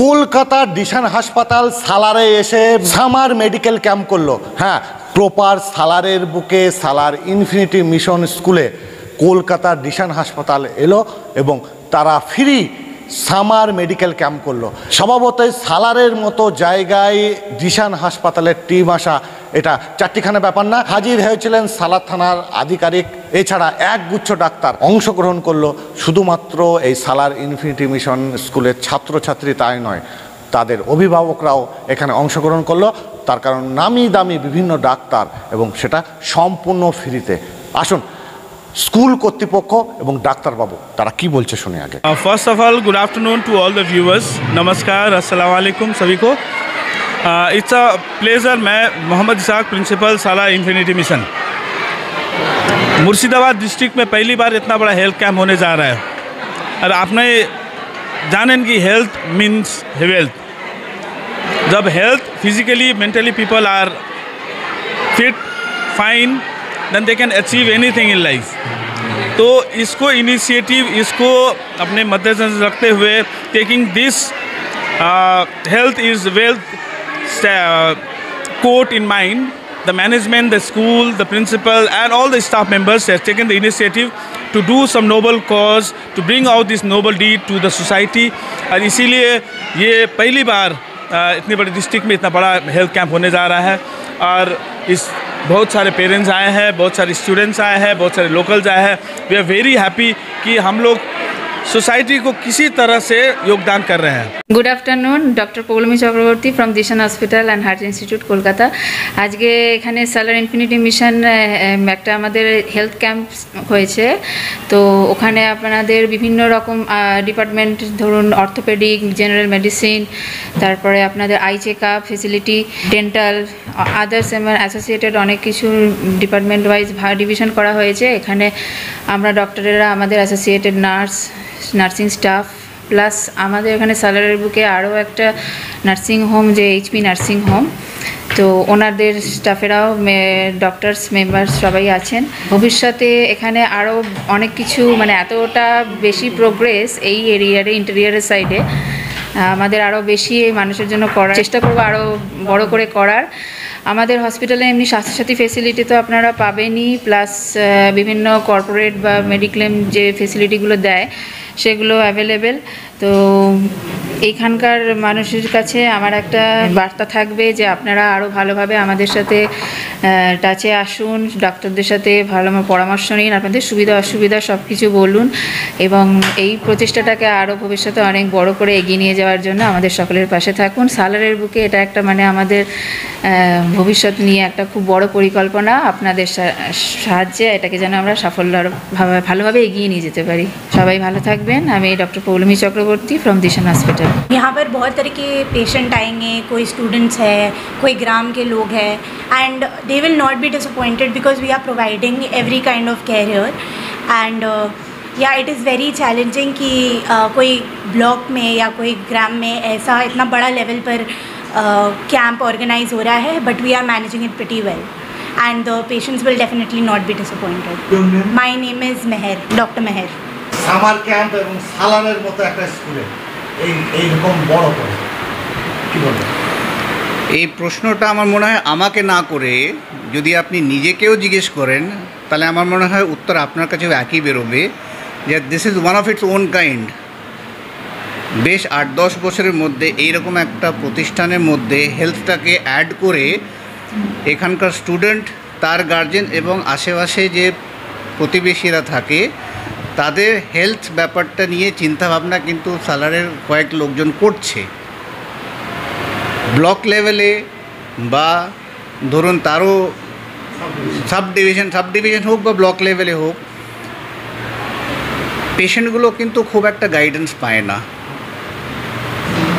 কলকাতার ডিশান হাসপাতাল সালারে এসে সামার মেডিকেল ক্যাম্প করলো। হ্যাঁ, প্রপার সালারের বুকে সালার ইনফিনিটি মিশন স্কুলে কলকাতার ডিশান হাসপাতাল এলো এবং তারা ফ্রি সামার মেডিকেল ক্যাম্প করলো। স্বভাবতই সালারের মতো জায়গায় ডিশান হাসপাতালের টিম আসা এটা চারটিখানা ব্যাপার না। হাজির হয়েছিলেন সালার থানার আধিকারিক, এছাড়া একগুচ্ছ ডাক্তার অংশগ্রহণ করলো। শুধুমাত্র এই সালার ইনফিনিটি মিশন স্কুলের ছাত্রছাত্রী তাই নয়, তাদের অভিভাবকরাও এখানে অংশগ্রহণ করলো। তার কারণ নামি দামি বিভিন্ন ডাক্তার, এবং সেটা সম্পূর্ণ ফ্রিতে। আসুন স্কুল কর্তৃপক্ষ এবং ডাক্তারবাবু তারা কি বলছে শুনে আগে। First of all good afternoon to all the viewers. नमस्कार, अस्सलाम वालेकुम सभी को। It's a pleasure. मैं Mohammad Isaq, principal Salar Infinity Mission. Murshidabad district में पहली बार इतना बड़ा हेल्थ कैंप होने जा रहा है। और आपने जानें कि हेल्थ मीन्स वेल्थ। जब health physically mentally people are fit fine, then they can achieve anything in life. तो इसको इनिशिएटिव इसको अपने मद्देनजर रखते हुए taking this health is wealth quote in mind, the management, the school, the principal and all the staff members has taken the initiative to do some noble cause, to bring out this noble deed to the society। और इसीलिए ये पहली बार इतनी बड़ी district में इतना बड़ा health camp होने जा रहा है। और इस बहुत सारे पेरेंट्स आए हैं, बहुत सारे स्टूडेंट्स आए हैं, बहुत सारे लोकल्स आए हैं। वी आर वेरी हैप्पी कि हम लोग सोसाइटी को किसी तरह से योगदान कर रहे हैं। Good afternoon, doctor Poulami Chakraborty from Dishan Hospital and Heart Institute Kolkata. आज के एखाने सालार इनफिनिटी मिशन एक हेल्थ कैम्प হয়েছে। তো ওখানে আপনাদের বিভিন্ন রকম ডিপার্টমেন্ট, ধরুন অর্থোপেডিক, জেনারেল মেডিসিন, তারপরে আপনাদের eye check up facility, dental, others এবং অ্যাসোসিয়েটেড অনেক কিছু ডিপার্টমেন্ট ওয়াইজ ডিভিশন করা হয়েছে। এখানে আমরা ডক্টরেরা, আমাদের associated nurse, nursing staff, plus আমাদের এখানে সালারের বুকে আরও একটা নার্সিং হোম, যে এইচপি নার্সিং হোম, তো ওনাদের স্টাফেরাও ডক্টরস মেম্বার সবাই আছেন। ভবিষ্যতে এখানে আরও অনেক কিছু, মানে এতটা বেশি প্রোগ্রেস এই এরিয়ারে, ইন্টেরিয়ারের সাইডে আমাদের আরও বেশি মানুষের জন্য করার চেষ্টা করবো, আরও বড় করে করার। আমাদের হসপিটালে এমনি স্বাস্থ্যসাথী ফেসিলিটি তো আপনারা পাবেনই, প্লাস বিভিন্ন কর্পোরেট বা মেডিক্লেম যে ফেসিলিটিগুলো দেয় সেগুলো অ্যাভেলেবেল। তো এইখানকার মানুষের কাছে আমার একটা বার্তা থাকবে যে আপনারা আরও ভালোভাবে আমাদের সাথে টাচে আসুন, ডাক্তারদের সাথে ভালো পরামর্শ নিন, আপনাদের সুবিধা অসুবিধা সব কিছু বলুন, এবং এই প্রচেষ্টাটাকে আরও ভবিষ্যতে অনেক বড় করে এগিয়ে নিয়ে যাওয়ার জন্য আমাদের সকলের পাশে থাকুন। সালারের বুকে এটা একটা মানে আমাদের ভবিষ্যৎ নিয়ে একটা খুব বড় পরিকল্পনা। আপনাদের সাহায্যে এটাকে যেন আমরা সাফল্য আরও ভালোভাবে এগিয়ে নিয়ে যেতে পারি। সবাই ভালো থাকবেন। আমি doctor Poulami Chakraborty from Dishan Hospital. यहाँ पर बहुत तरह के पेशेंट आएंगे, कोई स्टूडेंट्स है, कोई ग्राम के लोग हैं, and they will not be disappointed because we are providing every kind of care here. And या इट इज़ वेरी चैलेंजिंग कि कोई ब्लॉक में या कोई ग्राम में ऐसा इतना बड़ा लेवल पर कैंप ऑर्गेनाइज हो रहा है, but we are managing it pretty well and the patients will definitely not be disappointed. My name is Meher, Dr. Meher. Summer camp এবং সালারের মতো একটা স্কুলে এইরকম বড় করে কি বলবেন? এই প্রশ্নটা আমার মনে হয় আমাকে না করে যদি আপনি নিজেকেও জিজ্ঞেস করেন, তাহলে আমার মনে হয় উত্তর আপনার কাছেও একই বেরোবে, যে this is one of its own kind. বেশ 8-10 বছরের মধ্যে এইরকম একটা প্রতিষ্ঠানের মধ্যে হেলথটাকে অ্যাড করে এখানকার স্টুডেন্ট, তার গার্জেন এবং আশেপাশে যে প্রতিবেশীরা থাকে তাদের হেলথ ব্যাপারটা নিয়ে চিন্তাভাবনা কিন্তু সালারের কয়েক লোকজন করছে। ব্লক লেভেলে বা ধরুন তারও সাব ডিভিশন হোক বা ব্লক লেভেলে হোক, পেশেন্টগুলো কিন্তু খুব একটা গাইডেন্স পায় না।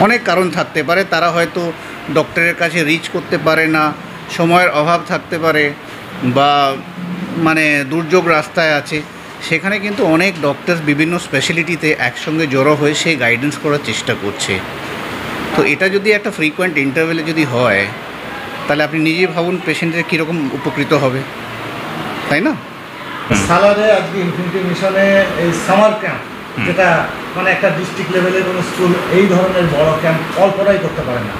অনেক কারণ থাকতে পারে, তারা হয়তো ডক্টরের কাছে রিচ করতে পারে না, সময়ের অভাব থাকতে পারে, বা মানে দুর্যোগ রাস্তায় আছে। সেখানে কিন্তু অনেক ডক্টর বিভিন্ন স্পেশালিটিতে একসঙ্গে জড়ো হয়ে সেই গাইডেন্স করার চেষ্টা করছে। তো এটা যদি একটা ফ্রিকোয়েন্ট ইন্টারভেলে যদি হয়, তাহলে আপনি নিজেই ভাবুন পেশেন্টের কীরকম উপকৃত হবে, তাই না? সালারে আজকে ইনফিনিটি মিশনে এই সামার ক্যাম্প যেটা মানে একটা ডিস্ট্রিক্ট লেভেলের কোনো স্কুল এই ধরনের বড় ক্যাম্প কল্পনাই করতে পারে না,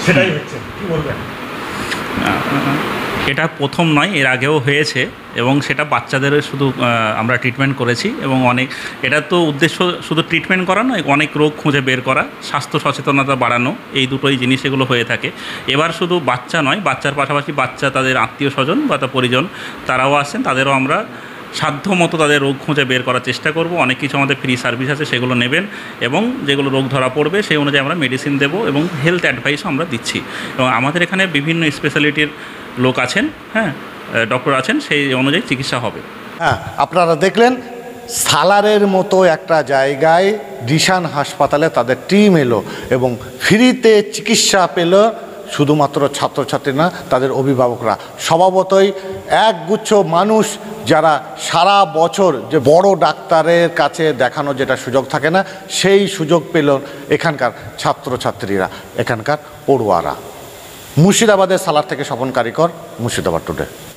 সেটাই হচ্ছে, কি বলবেন? এটা প্রথম নয়, এর আগেও হয়েছে এবং সেটা বাচ্চাদের শুধু আমরা ট্রিটমেন্ট করেছি এবং অনেক, এটা তো উদ্দেশ্য শুধু ট্রিটমেন্ট করা নয়, অনেক রোগ খুঁজে বের করা, স্বাস্থ্য সচেতনতা বাড়ানো, এই দুটোই জিনিস এগুলো হয়ে থাকে। এবার শুধু বাচ্চা নয়, বাচ্চার পাশাপাশি বাচ্চা তাদের আত্মীয় স্বজন বা তার পরিজন তারাও আসেন, তাদেরও আমরা সাধ্য মতো তাদের রোগ খুঁজে বের করার চেষ্টা করব। অনেক কিছু আমাদের ফ্রি সার্ভিস আছে, সেগুলো নেবেন এবং যেগুলো রোগ ধরা পড়বে সেই অনুযায়ী আমরা মেডিসিন দেবো এবং হেলথ অ্যাডভাইসও আমরা দিচ্ছি। এবং আমাদের এখানে বিভিন্ন স্পেশালিটির লোক আছেন, হ্যাঁ, ডক্টর আছেন, সেই অনুযায়ী চিকিৎসা হবে। হ্যাঁ, আপনারা দেখলেন সালারের মতো একটা জায়গায় ডিশান হাসপাতালে তাদের টিম এলো এবং ফ্রিতে চিকিৎসা পেল শুধুমাত্র ছাত্রছাত্রী না, তাদের অভিভাবকরা। স্বভাবতই একগুচ্ছ মানুষ যারা সারা বছর যে বড় ডাক্তারের কাছে দেখানো যেটা সুযোগ থাকে না, সেই সুযোগ পেল এখানকার ছাত্রছাত্রীরা, এখানকার পড়ুয়ারা। মুর্শিদাবাদের সালার থেকে স্বপন কারিকর, মুর্শিদাবাদ টুডে।